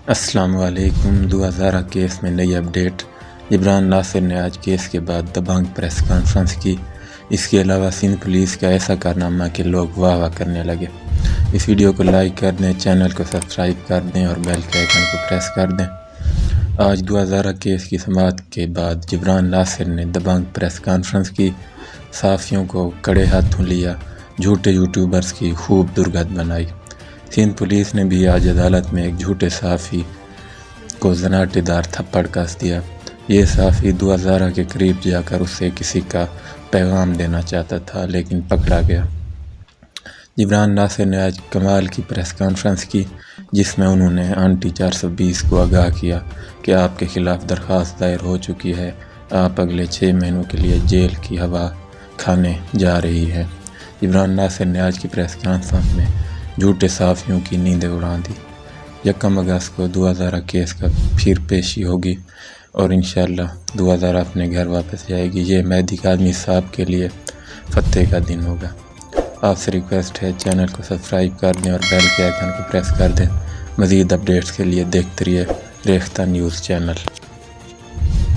السلام علیکم۔ 2000 کیس میں نئی اپڈیٹ۔ جبران ناصر نے آج کیس کے بعد دبنگ پریس کانفرنس کی۔ اس کے علاوہ سندھ پولیس کا ایسا کارنامہ کہ لوگ واہ واہ کرنے لگے۔ اس ویڈیو کو لائک کر دیں، چینل کو سبسکرائب کر دیں اور بیل کے آئیکن کو پریس کر دیں۔ آج 2000 کیس کی سماعت کے بعد جبران ناصر نے دبنگ پریس کانفرنس کی، صحافیوں کو کڑے ہاتھوں لیا، جھوٹے یوٹیوبرز کی خوب درگت بنائی۔ سندھ پولیس نے بھی آج عدالت میں ایک جھوٹے صحافی کو زناٹے دار تھپڑ کس دیا۔ یہ صحافی 2000 کے قریب جا کر اسے کسی کا پیغام دینا چاہتا تھا لیکن پکڑا گیا۔ جبران ناصر نے آج کمال کی پریس کانفرنس کی جس میں انہوں نے آنٹی 420 کو آگاہ کیا کہ آپ کے خلاف درخواست دائر ہو چکی ہے، آپ اگلے 6 مہینوں کے لیے جیل کی ہوا کھانے جا رہی ہیں۔ جبران ناصر نے آج کی پریس کانفرنس میں جھوٹے صحافیوں کی نیندیں اڑا دی۔ 1 اگست کو 2000 کیس کا پھر پیشی ہوگی اور انشاءاللہ 2000 اپنے گھر واپس جائے گی۔ یہ مہدی کاظمی صاحب کے لیے فتح کا دن ہوگا۔ آپ سے ریکویسٹ ہے چینل کو سبسکرائب کر دیں اور بیل کے آئیکن کو پریس کر دیں۔ مزید اپڈیٹس کے لیے دیکھتے رہیے ریختہ نیوز چینل۔